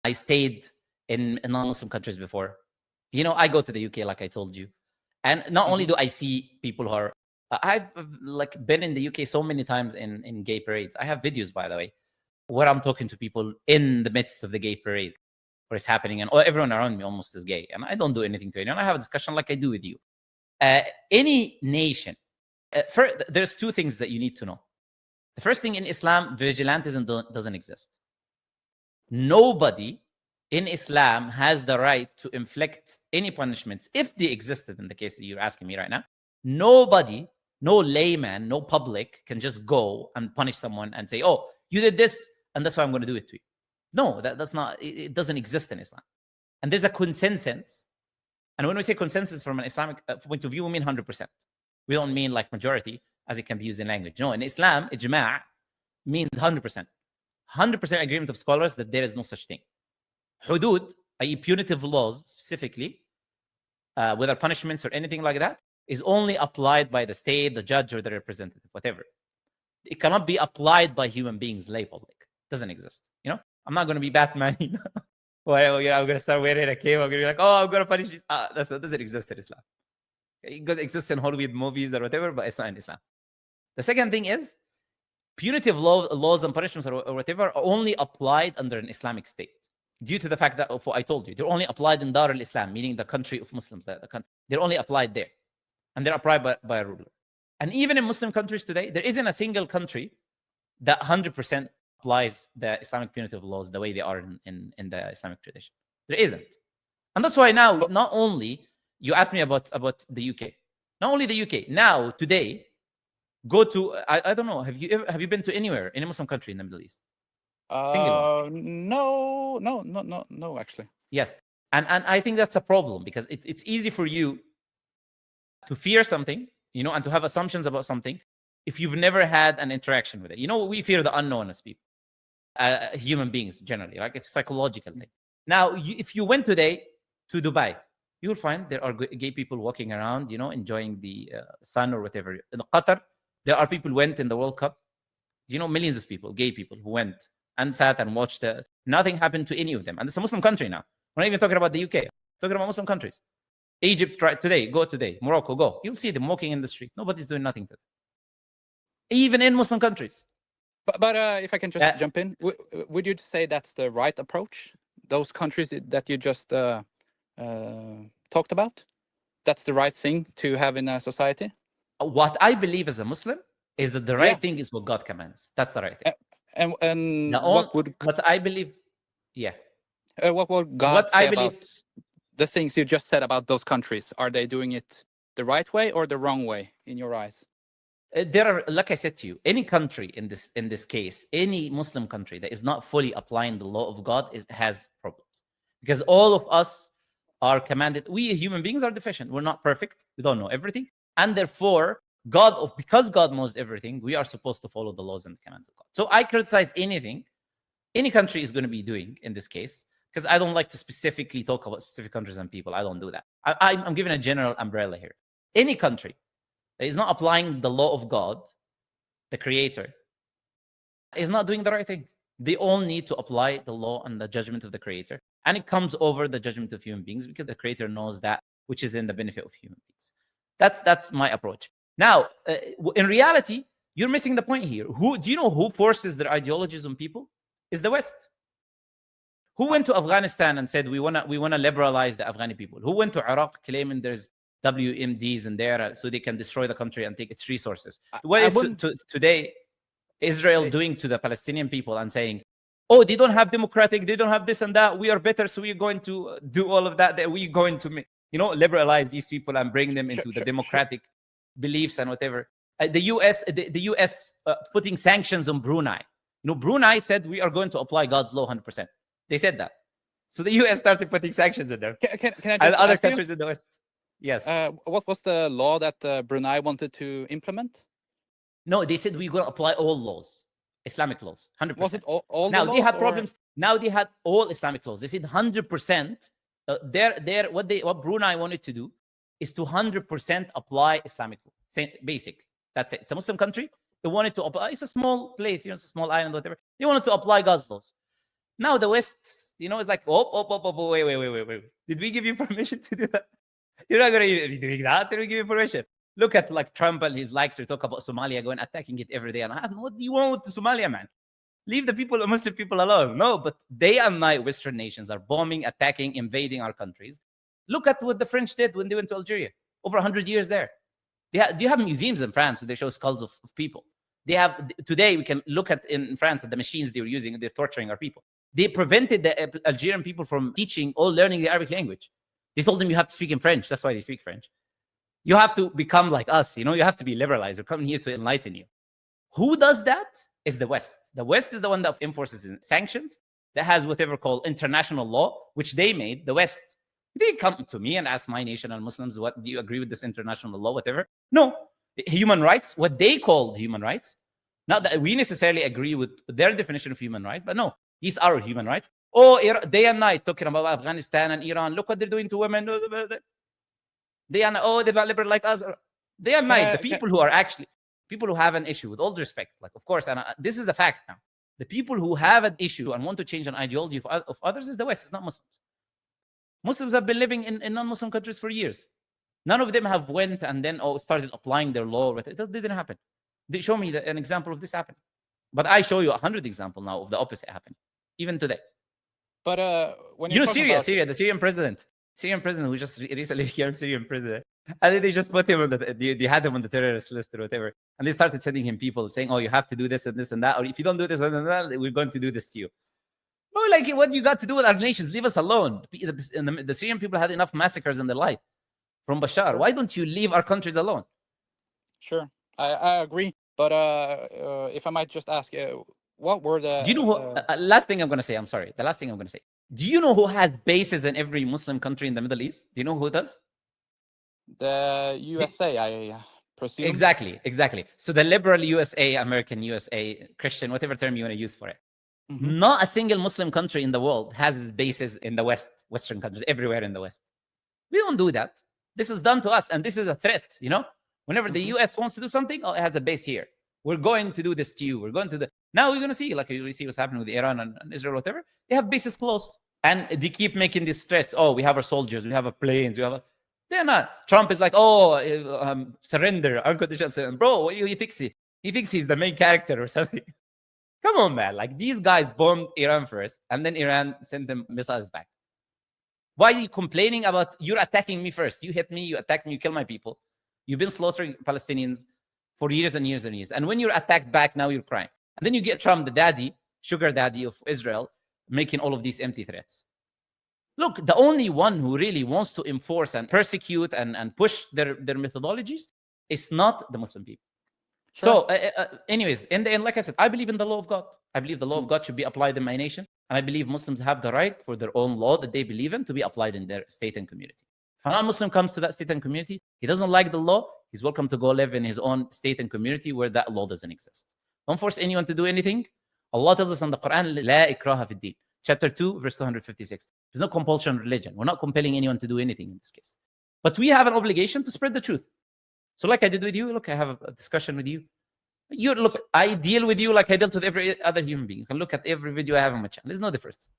I stayed in non-Muslim countries before. I go to the UK, like I told you. And not only do I see people who are, I've like been in the UK so many times in gay parades. I have videos, by the way, where I'm talking to people in the midst of the gay parade, where it's happening, and everyone around me almost is gay. And I don't do anything to anyone. I have a discussion like I do with you. Any nation, there's two things that you need to know. The first thing, in Islam, vigilantism doesn't exist. Nobody in Islam has the right to inflict any punishments, if they existed in the case that you're asking me right now. Nobody, no layman, no public can just go and punish someone and say, oh, you did this, and that's why I'm going to do it to you. No, that's not, it doesn't exist in Islam. And there's a consensus. And when we say consensus from an Islamic point of view, we mean 100%. We don't mean like majority, as it can be used in language. No, in Islam, ijma' means 100%. 100% agreement of scholars that there is no such thing. Hudud, i.e. punitive laws specifically, whether punishments or anything like that, is only applied by the state, the judge, or the representative, whatever. It cannot be applied by human beings, lay public. It doesn't exist. I'm not going to be Batman. Well, I'm going to start wearing a cape. I'm going to be like, oh, I'm going to punish you. That doesn't exist in Islam. It exists in Hollywood movies or whatever, but it's not in Islam. The second thing is, punitive laws and punishments or whatever are only applied under an Islamic state, due to the fact that, I told you, they're only applied in Dar al-Islam, meaning the country of Muslims. They're only applied there. And they're applied by a ruler. And even in Muslim countries today, there isn't a single country that 100% applies the Islamic punitive laws the way they are in the Islamic tradition. There isn't. And that's why now, not only, you asked me about the UK, not only the UK, now, today, go to, I don't know, have you been to anywhere, any Muslim country in the Middle East? No, actually. Yes. And I think that's a problem, because it's easy for you to fear something, and to have assumptions about something if you've never had an interaction with it. We fear the unknown as people, human beings generally, like it's a psychological thing. Now, if you went today to Dubai, you will find there are gay people walking around, enjoying the sun or whatever. In Qatar, there are people who went in the World Cup, millions of people, gay people who went and sat and watched. Nothing happened to any of them. And it's a Muslim country now. We're not even talking about the UK. We're talking about Muslim countries. Egypt, go today. Morocco, go. You'll see them walking in the street. Nobody's doing nothing to them. Even in Muslim countries. But if I can just jump in, would you say that's the right approach? Those countries that you just talked about? That's the right thing to have in a society? What I believe as a Muslim is that the right thing is what God commands. That's the right thing. And what I believe, what would God say about the things you just said about those countries? Are they doing it the right way or the wrong way in your eyes? There are, like I said to you, any country in this case, any Muslim country that is not fully applying the law of God has problems, because all of us are commanded. We human beings are deficient. We're not perfect. We don't know everything, and therefore because God knows everything, we are supposed to follow the laws and the commands of God. So I criticize anything any country is going to be doing in this case, because I don't like to specifically talk about specific countries and people. I don't do that. I'm giving a general umbrella here. Any country that is not applying the law of God, the Creator, is not doing the right thing. They all need to apply the law and the judgment of the Creator. And it comes over the judgment of human beings, because the Creator knows that which is in the benefit of human beings. That's my approach. Now, in reality, you're missing the point here. Do you know who forces their ideologies on people? Is the West. Who went to Afghanistan and said we wanna liberalize the Afghani people? Who went to Iraq claiming there's WMDs in there so they can destroy the country and take its resources? What is today Israel doing to the Palestinian people and saying, oh, they don't have democratic, they don't have this and that, we are better, so we're going to do all of that, that we're going to liberalize these people and bring them into the democratic beliefs and whatever. The US putting sanctions on Brunei. Brunei said we are going to apply God's law 100%. They said that. So the US started putting sanctions in there. Can I and other countries in the West. Yes. What was the law that Brunei wanted to implement? No, they said we're going to apply all laws, Islamic laws, 100%. Was it all now the they laws, had problems. Now they had all Islamic laws. They said 100%. What Brunei wanted to do is to 100% apply Islamic law. Basic. That's it. It's a Muslim country. They wanted to apply. It's a small place, it's a small island, whatever. They wanted to apply God's laws. Now the West It's like, wait. Did we give you permission to do that? You're not going to be doing that. Did we give you permission? Look at like Trump and his likes to talk about Somalia, going attacking it every day. And what do you want with Somalia, man? Leave the people, Muslim people alone. No, but day and night, Western nations are bombing, attacking, invading our countries. Look at what the French did when they went to Algeria. Over 100 years there. Do you have museums in France where they show skulls of people? They have, today we can look at in France at the machines they were using. They're torturing our people. They prevented the Algerian people from teaching or learning the Arabic language. They told them you have to speak in French. That's why they speak French. You have to become like us. You have to be liberalized. We're coming here to enlighten you. Who does that? Is the West. The West is the one that enforces sanctions, that has whatever called international law, which they made. The West. They come to me and ask my nation and Muslims, what do you agree with this international law, whatever? No. Human rights, what they called human rights. Not that we necessarily agree with their definition of human rights, but no, these are human rights. Oh, day and night talking about Afghanistan and Iran. Look what they're doing to women. Day and night, they're not liberal like us. Day and night, the people who are actually, people who have an issue, with all due respect, like, of course, and this is the fact now. The people who have an issue and want to change an ideology of others is the West. It's not Muslims. Muslims have been living in non-Muslim countries for years. None of them have went and then started applying their law. It didn't happen. They show me an example of this happening. But I show you 100 examples now of the opposite happening, even today. But when Syria, the Syrian president who just recently became Syrian president, and then they just put him on they had him on the terrorist list or whatever, and they started sending him people saying, "Oh, you have to do this and this and that, or if you don't do this and that, we're going to do this to you." Bro, like, what you got to do with our nations? Leave us alone. The Syrian people had enough massacres in their life from Bashar. Why don't you leave our countries alone? Sure, I agree. But if I might just ask, what were the... Do you know last thing I'm going to say, I'm sorry. The last thing I'm going to say. Do you know who has bases in every Muslim country in the Middle East? Do you know who does? The USA, I presume. Exactly. So the liberal USA, American USA, Christian, whatever term you want to use for it. Mm-hmm. Not a single Muslim country in the world has its bases in the Western countries, everywhere in the West. We don't do that. This is done to us, and this is a threat, Whenever the US wants to do something, it has a base here. We're going to do this to you. Now we're going to see, like we see what's happening with Iran and Israel, whatever. They have bases close. And they keep making these threats. Oh, we have our soldiers. We have our planes. They're not. Trump is like, surrender, unconditional surrender. Bro, what he thinks he thinks he's the main character or something. Come on, man. Like, these guys bombed Iran first, and then Iran sent them missiles back. Why are you complaining about, you're attacking me first? You hit me, you attack me, you kill my people. You've been slaughtering Palestinians for years and years and years. And when you're attacked back, now you're crying. And then you get Trump, the sugar daddy of Israel, making all of these empty threats. Look, the only one who really wants to enforce and persecute and push their methodologies is not the Muslim people. Sure. So anyways, in the end, like I said, I believe in the law of God. I believe the law of God should be applied in my nation. And I believe Muslims have the right for their own law that they believe in to be applied in their state and community. If a non-Muslim comes to that state and community, he doesn't like the law, he's welcome to go live in his own state and community where that law doesn't exist. Don't force anyone to do anything. Allah tells us in the Quran, La ikraha fi din. Chapter 2, verse 256. There's no compulsion in religion. We're not compelling anyone to do anything in this case. But we have an obligation to spread the truth. So like I did with you, look, I have a discussion with you. I deal with you like I dealt with every other human being. You can look at every video I have on my channel. There's no difference.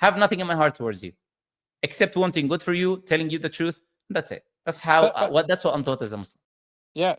I have nothing in my heart towards you, except wanting good for you, telling you the truth. That's it. That's how. That's what I'm taught as a Muslim. Yeah,